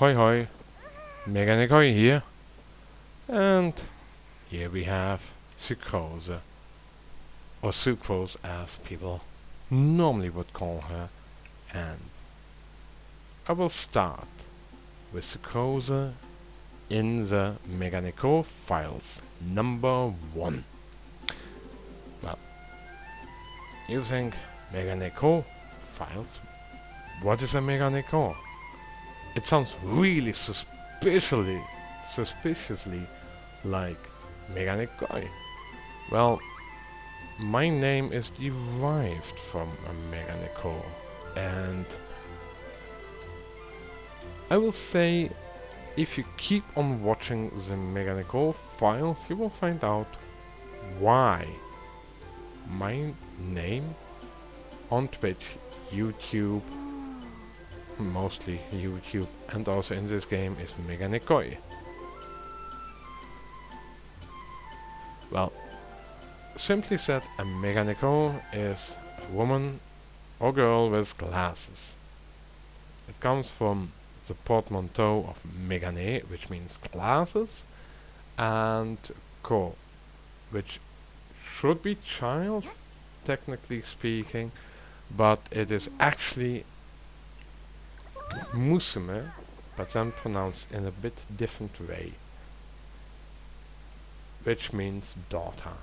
Hoi hoi, Meganekko here, and here we have Sucrose, or Sucrose as people normally would call her, and I will start with Sucrose in the Meganekko files number 1. Well, you think Meganekko files? What is a Meganekko? It sounds really suspiciously like Meganekko. Well, my name is derived from a Meganekko, and I will say if you keep on watching the Meganekko files, you will find out why my name on Twitch, YouTube, mostly YouTube, and also in this game is Meganekko. Well, simply said, a Meganekko is a woman or girl with glasses. It comes from the portmanteau of Megane, which means glasses, and Ko, which should be child, technically speaking, but it is actually Musume, but then pronounced in a bit different way, which means daughter.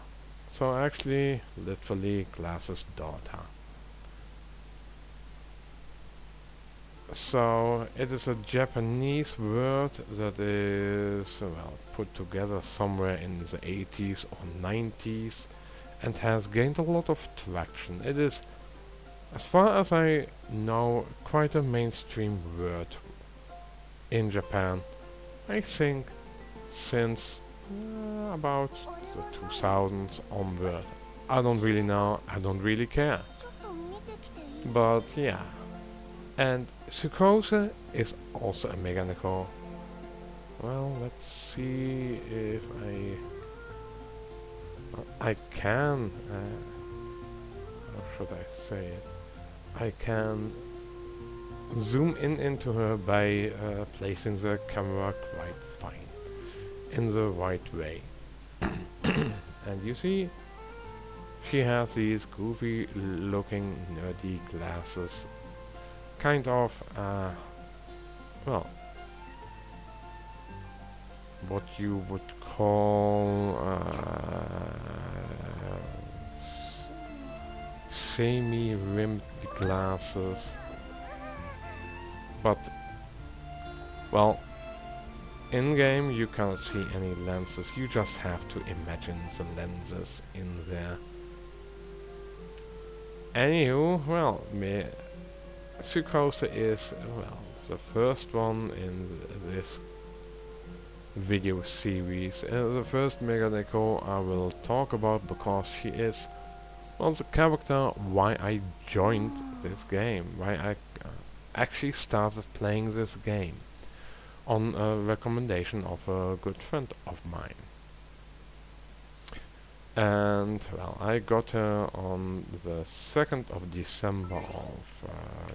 So actually, literally, glasses daughter. So it is a Japanese word that is, well, put together somewhere in the 80s or 90s and has gained a lot of traction. It is, as far as I know, quite a mainstream word in Japan. I think since about the 2000s onward. I don't really know, I don't really care. But yeah. And Sucrose is also a Meganekko. Well, let's see if I can, how should I say it? I can zoom in into her by placing the camera quite fine, in the right way. And you see, she has these goofy looking nerdy glasses, kind of, well, what you would call semi-rimmed glasses, but, well, in-game you cannot see any lenses, you just have to imagine the lenses in there. Anywho, well, Sucrose is, well, the first one in this video series, the first Meganekko I will talk about because she is, well, the character why I joined this game, why I actually started playing this game on a recommendation of a good friend of mine. And, well, I got her on the 2nd of December of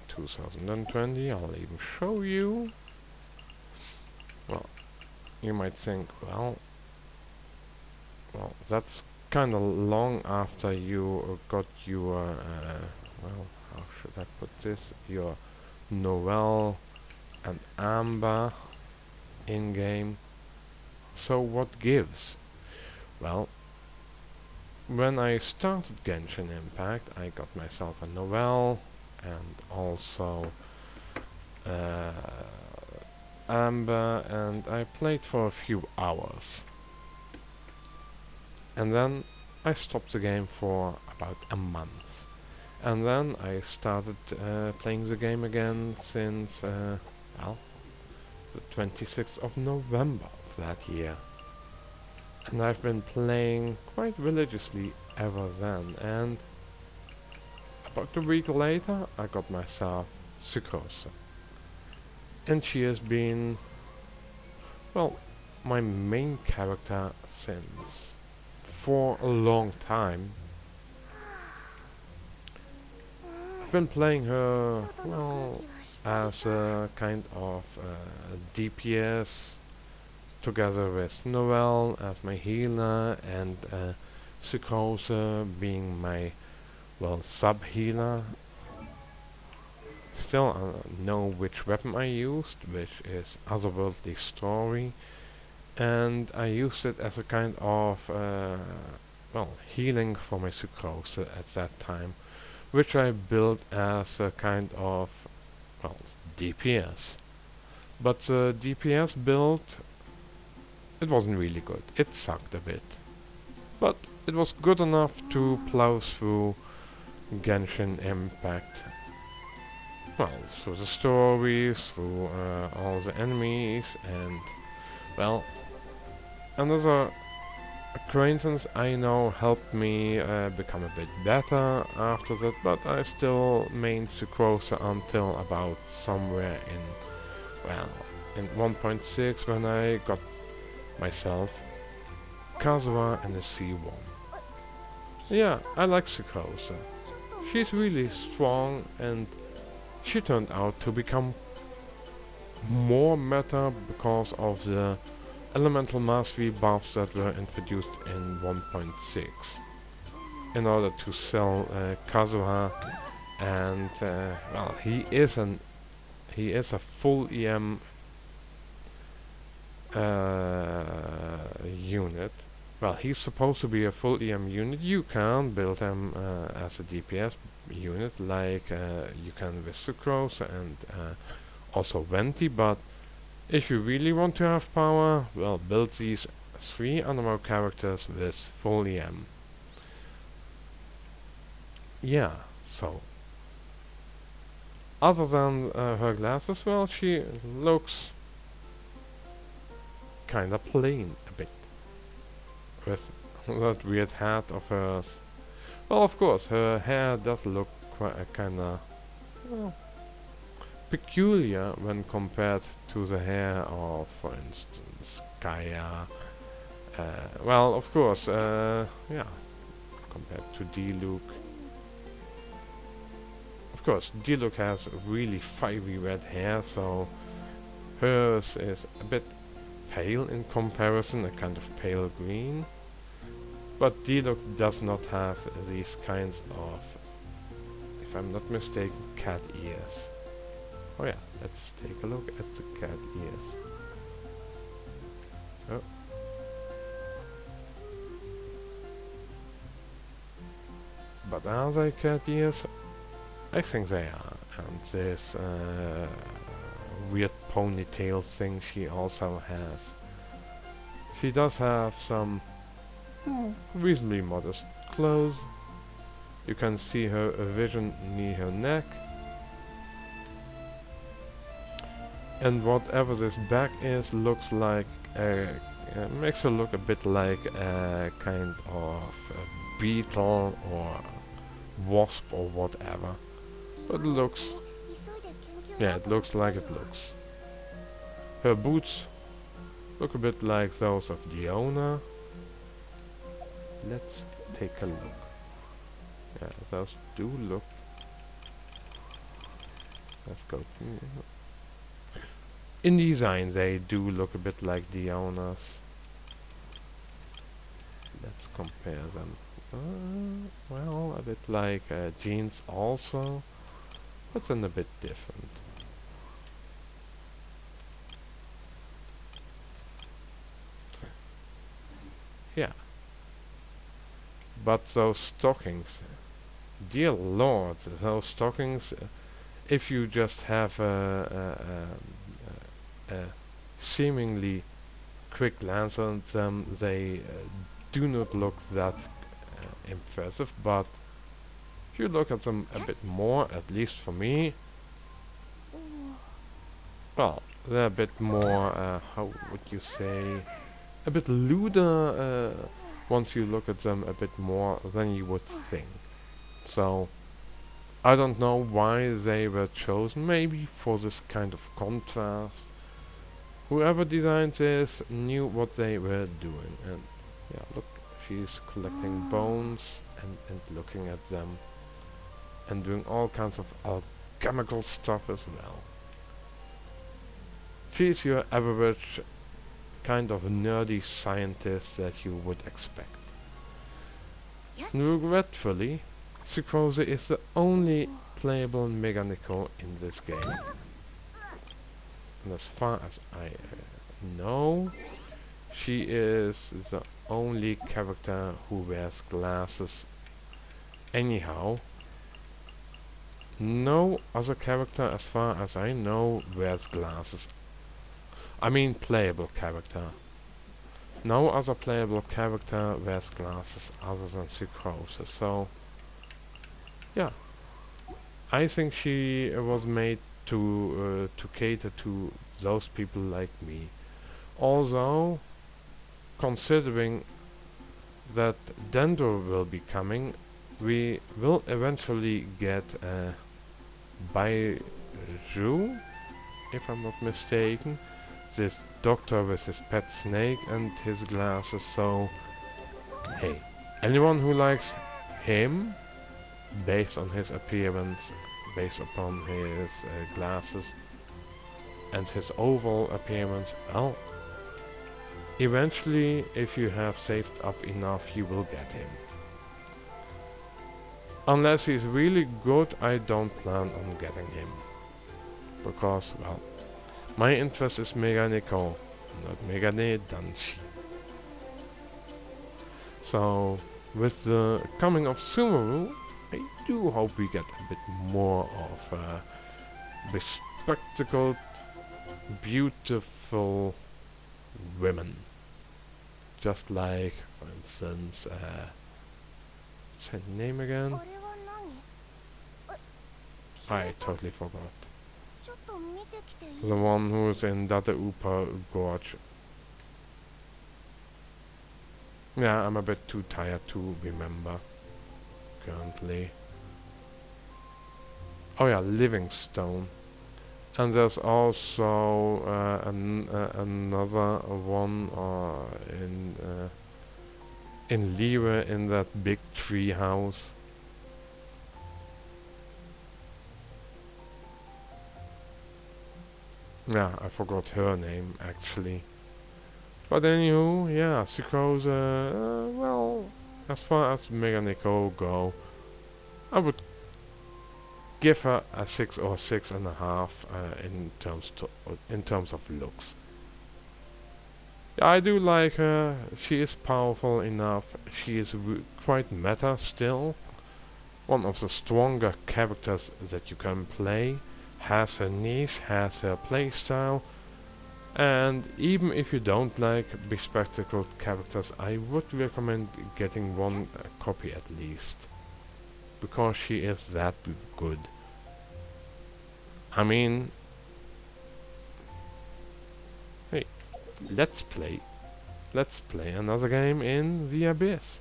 2020. I'll even show you. Well, you might think, well, that's kind of long after you got your, well, how should I put this? Your Noelle and Amber in-game. So what gives? Well, when I started Genshin Impact, I got myself a Noelle and also Amber, and I played for a few hours. And then I stopped the game for about a month. And then I started playing the game again since, well, the 26th of November of that year. And I've been playing quite religiously ever then, and about a week later I got myself Sucrose. And she has been, well, my main character since for a long time. I've been playing her, well, as a kind of DPS, together with Noelle as my healer, and Sucrose being my, well, sub-healer. Still know which weapon I used, which is Otherworldly Story, and I used it as a kind of, well, healing for my Sucrose at that time, which I built as a kind of, well, DPS. But the DPS build, it wasn't really good. It sucked a bit. But it was good enough to plow through Genshin Impact. Well, through the stories, through all the enemies, and, well, another acquaintance I know helped me become a bit better after that, but I still mained Sucrose until about somewhere in, well, in 1.6 when I got myself Kazuha and a C1. Yeah, I like Sucrose. She's really strong, and she turned out to become more meta because of the elemental mastery buffs that were introduced in 1.6 in order to sell Kazuha, and well, he is a full EM unit. Well, he's supposed to be a full EM unit. You can build him as a DPS unit, like you can with Sucrose and also Venti, but if you really want to have power, well, build these 3 animal characters with full EM. Yeah, so other than her glasses, well, she looks kinda plain a bit with that weird hat of hers. Well, of course, her hair does look kinda, well, peculiar when compared to the hair of, for instance, Kaya. Well, of course, yeah, compared to Diluc. Of course, Diluc has really fiery red hair, so hers is a bit pale in comparison, a kind of pale green. But Diluc does not have these kinds of, if I'm not mistaken, cat ears. Oh yeah, let's take a look at the cat ears. Oh. But are they cat ears? I think they are. And this weird ponytail thing she also has. She does have some reasonably modest clothes. You can see her vision near her neck. And whatever this back is looks like makes her look a bit like a kind of a beetle or wasp or whatever. But it looks, yeah, it looks like it looks. Her boots look a bit like those of Diona. Let's take a look. Yeah, those do look. Let's go. In design, they do look a bit like Diona's. Let's compare them. Well, a bit like Jean's also, but then a bit different. Yeah. But those stockings, dear lord, those stockings, if you just have a seemingly quick glance on them, they do not look that impressive, but if you look at them a bit more, at least for me, well, they're a bit more, how would you say, a bit lewder once you look at them a bit more than you would think. So, I don't know why they were chosen, maybe for this kind of contrast. Whoever designed this knew what they were doing, and yeah, look, she's collecting bones and looking at them, and doing all kinds of alchemical stuff as well. She's your average kind of nerdy scientist that you would expect. Regretfully, Sucrose is the only playable Meganekko in this game. And as far as I know, she is the only character who wears glasses anyhow. No other character, as far as I know, wears glasses. I mean playable character. No other playable character wears glasses other than Sucrose. So, yeah. I think she was made to cater to those people like me. Although, considering that Dendro will be coming, we will eventually get a Baiju, if I'm not mistaken. This doctor with his pet snake and his glasses, so hey, anyone who likes him based on his appearance, based upon his glasses and his overall appearance, well, eventually, if you have saved up enough, you will get him. Unless he's really good, I don't plan on getting him. Because, well, my interest is Meganekko, not Meganedanshi. So, with the coming of Sumeru, I do hope we get a bit more of bespectacled, beautiful women. Just like, for instance, what's her name again? I totally forgot. The one who's in Data Upa Gorge. Yeah, I'm a bit too tired to remember currently. Oh yeah, Livingstone. And there's also another one in Lire, in that big tree house. Yeah, I forgot her name actually. But anywho, yeah, Sucrose, well, as far as Meganekko go, I would give her a 6 or 6.5 in terms of looks. Yeah, I do like her. She is powerful enough. She is quite meta still. One of the stronger characters that you can play. Has her niche, has her playstyle. And even if you don't like bespectacled characters, I would recommend getting one copy at least. Because she is that good. I mean, hey, let's play another game in the Abyss.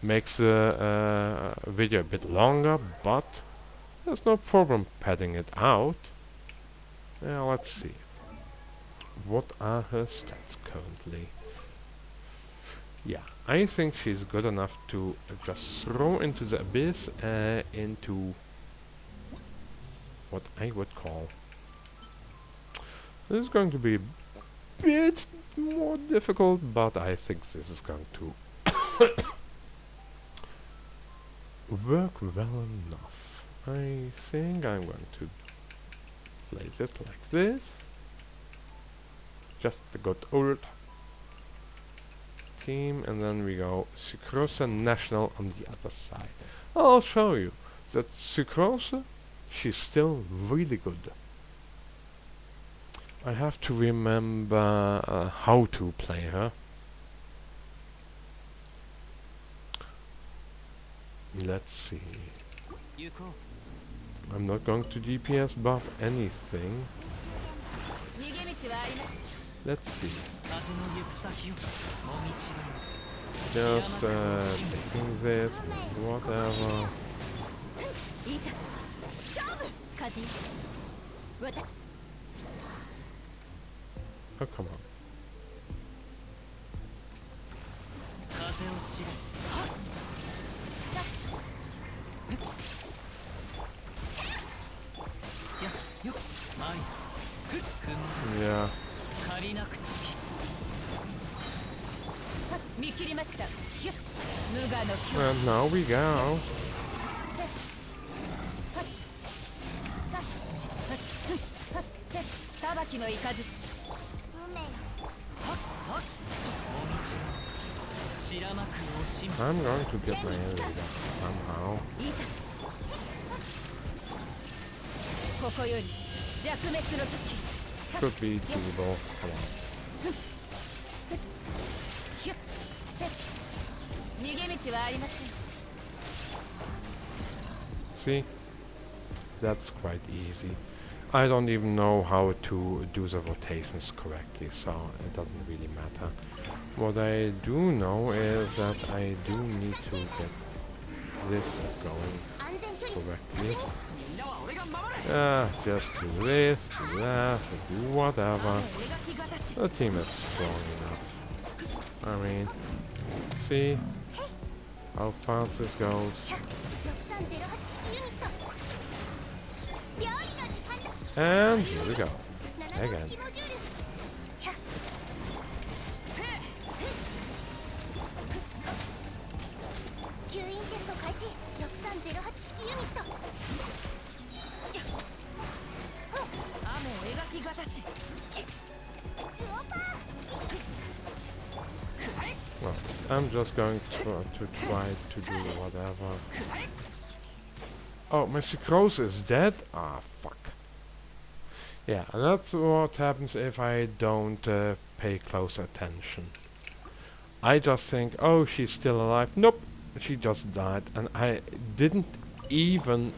Makes the video a bit longer, but there's no problem padding it out. Yeah, let's see. What are her stats currently? Yeah, I think she's good enough to just throw into the Abyss, into what I would call... This is going to be a bit more difficult, but I think this is going to work well enough. I think I'm going to play this like this. Just the good old team, and then we go Sucrose National on the other side. I'll show you that Sucrose, she's still really good. I have to remember how to play her. Let's see. I'm not going to DPS buff anything. Let's see. Just taking this, whatever. Oh, come on. Yeah. And now we go. I'm going to get my energy back somehow. Should be doable. Come on. See? That's quite easy. I don't even know how to do the rotations correctly, so it doesn't really matter. What I do know is that I do need to get this going correctly. Just do this, do that, do whatever. The team is strong enough. I mean, see how fast this goes. And here we go. Again. Well, I'm just going to try to do whatever. Oh, my Sucrose is dead? Ah, fuck. Yeah, and that's what happens if I don't pay close attention. I just think, oh, she's still alive. Nope, she just died, and I didn't even.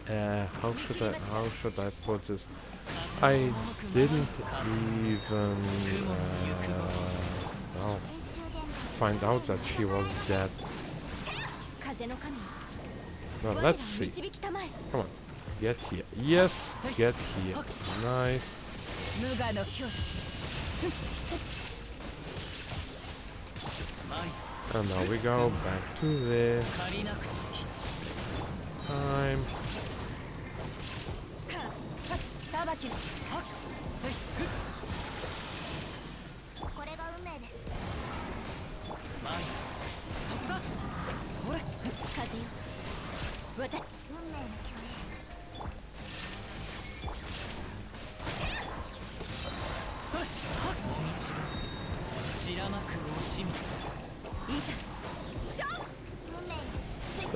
How should I put this? I didn't even well, find out that she was dead. Well, let's see. Come on. Get here. Yes, get here. Nice. And now we go back to this. Time.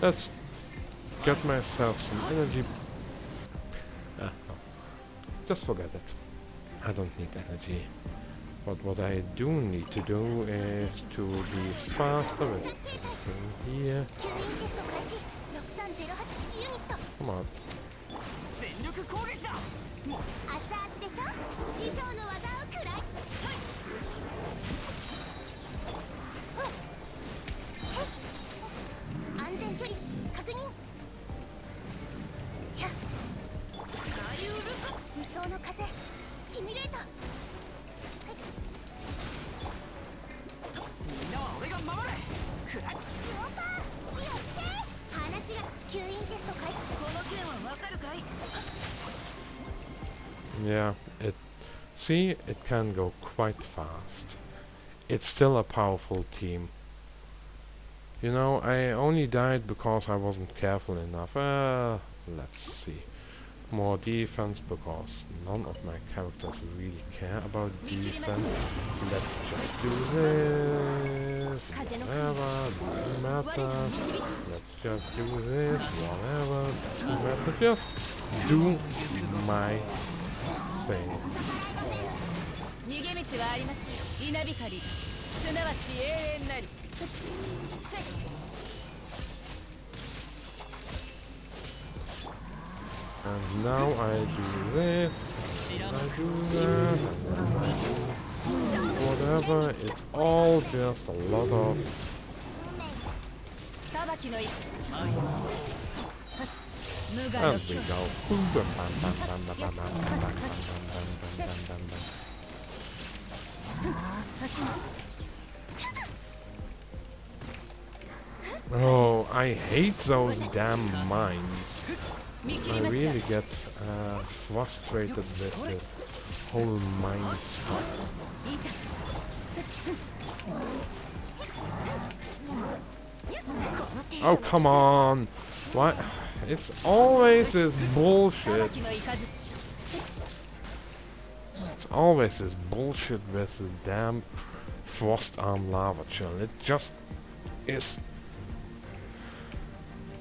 Let's get myself some energy. No. Just forget it. I don't need energy. But what I do need to do is to be faster with everything here. Come on. Yeah, see, it can go quite fast. It's still a powerful team. You know, I only died because I wasn't careful enough. Let's see. More defense, because none of my characters really care about defense. Let's just do this, whatever, doesn't matter. Let's just do this, whatever, doesn't matter. Just do my thing. And now I do this, and I do that, and then I do whatever. It's all just a lot of... And we go. Oh, I hate those damn mines. I really get frustrated with this. whole mine stuff. Oh, come on! Why? It's always this bullshit. It's always this bullshit with the damn frost arm lava churn. It just is.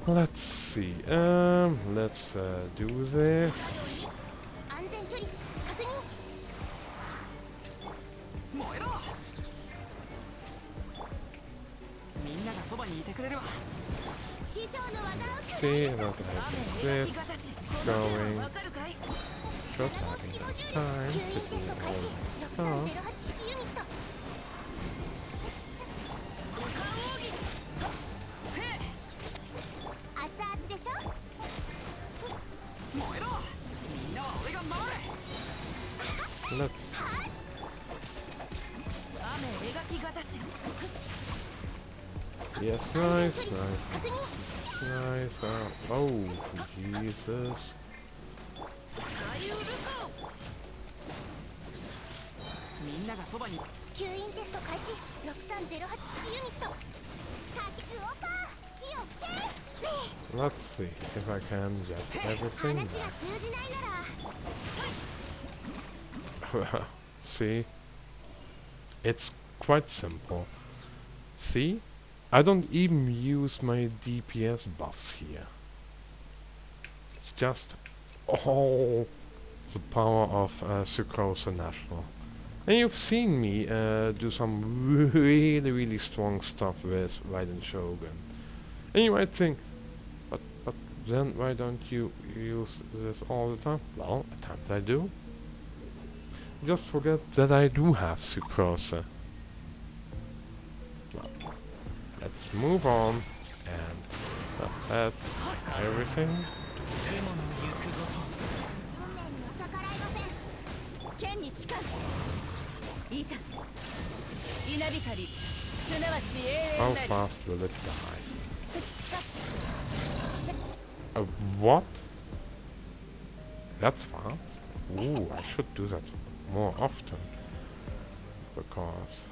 Let's see. Let's do this. See that I have this going. Just having much time to do all this stuff. Let's. Yes, nice, nice, nice. Oh, Jesus. Let's see if I can get everything back. See? It's quite simple. See? I don't even use my DPS buffs here. It's just all the power of Sucrose National. And you've seen me do some really strong stuff with Raiden Shogun. And you might think, but then why don't you use this all the time? Well, at times I do. Just forget that I do have Sucrose. Well, let's move on, and that's everything. How fast will it die? What? That's fast? Ooh, I should do that more often. Because...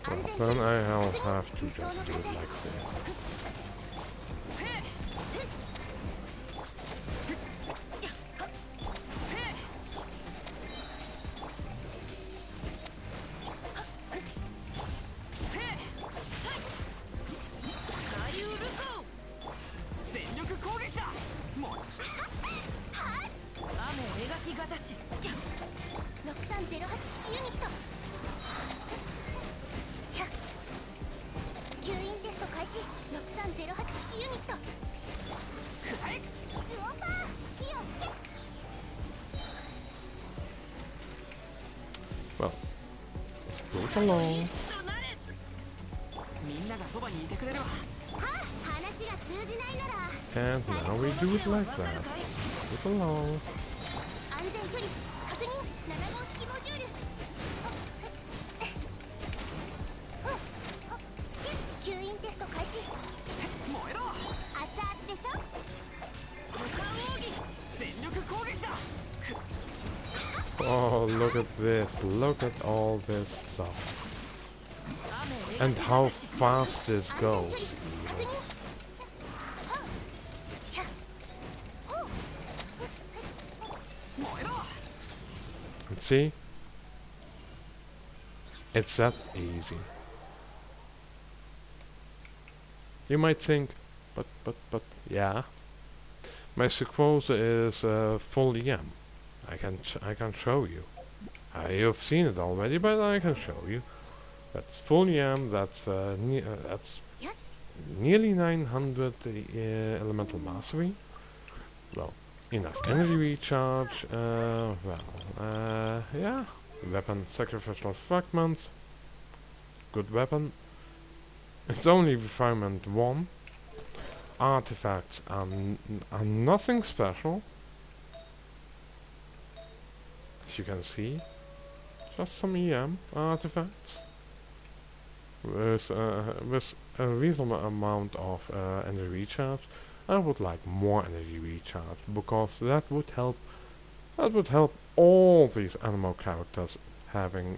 Well, then I'll have to just do it like this. Well, let's do it along. And now we do it like that. Do it along. Oh, look at this. Look at all this stuff. And how fast this goes. And see? It's that easy. You might think, but, yeah. My Sucrose is full EM. I can show you. You've seen it already, but I can show you. That's full EM. That's nearly 900 elemental mastery. Well, enough energy recharge. Yeah. Weapon sacrificial fragments. Good weapon. It's only refinement 1. Artifacts are nothing special. As you can see, just some EM artifacts with a reasonable amount of energy recharge. I would like more energy recharge because that would help. That would help all these animal characters having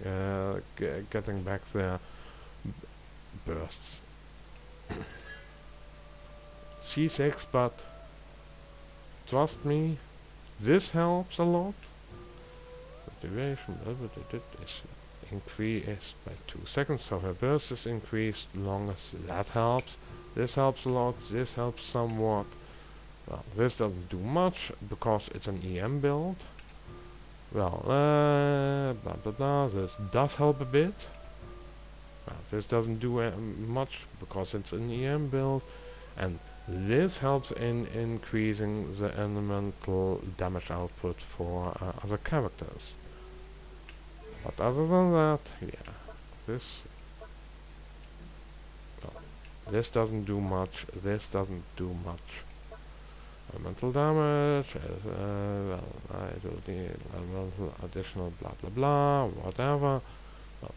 getting back their bursts. C6, but trust me, this helps a lot. The duration is increased by 2 seconds, so her burst is increased longest. That helps. This helps a lot. This helps somewhat. Well, this doesn't do much because it's an EM build. Well, blah blah blah. This does help a bit. Well, this doesn't do much because it's an EM build, and this helps in increasing the elemental damage output for other characters. But other than that, yeah, this this doesn't do much. This doesn't do much. Elemental damage. Well, I do need elemental additional blah blah blah. Whatever. Well,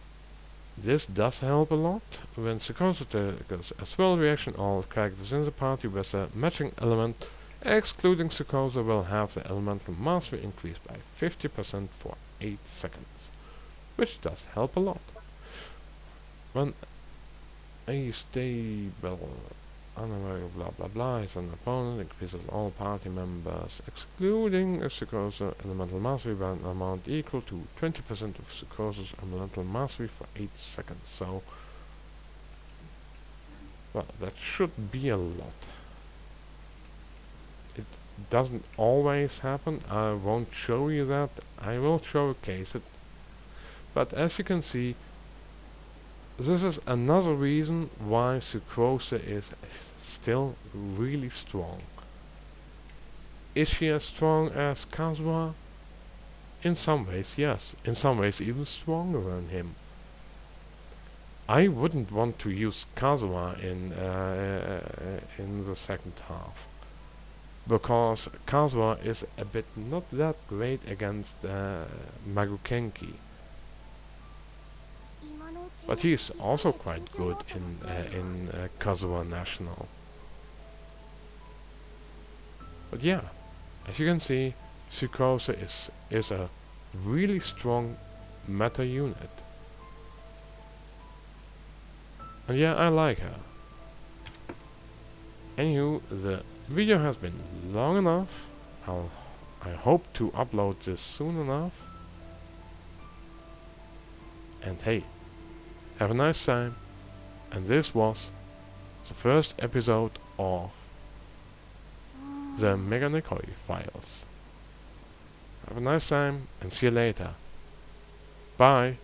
this does help a lot. When Sucrose triggers a swirl reaction, all characters in the party with a matching element, excluding Sucrose, will have the elemental mastery increased by 50% for 8 seconds, which does help a lot. When a stable unaware blah blah blah is an opponent, increases all party members, excluding a Sucrose elemental mastery by an amount equal to 20% of Sucrose's elemental mastery for 8 seconds. So, well, that should be a lot. It doesn't always happen. I won't show you that. I will showcase it. But as you can see, this is another reason why Sucrose is still really strong. Is she as strong as Kazuha? In some ways, yes. In some ways, even stronger than him. I wouldn't want to use Kazuha in the second half, because Kazuha is a bit not that great against Meganekko. But he is also quite good in Sucrose National. But yeah, as you can see, Sucrose is a really strong meta unit. And yeah, I like her. Anywho, the video has been long enough. I hope to upload this soon enough. And hey, have a nice time. And this was the first episode of the Meganekko files. Have a nice time and see you later. Bye.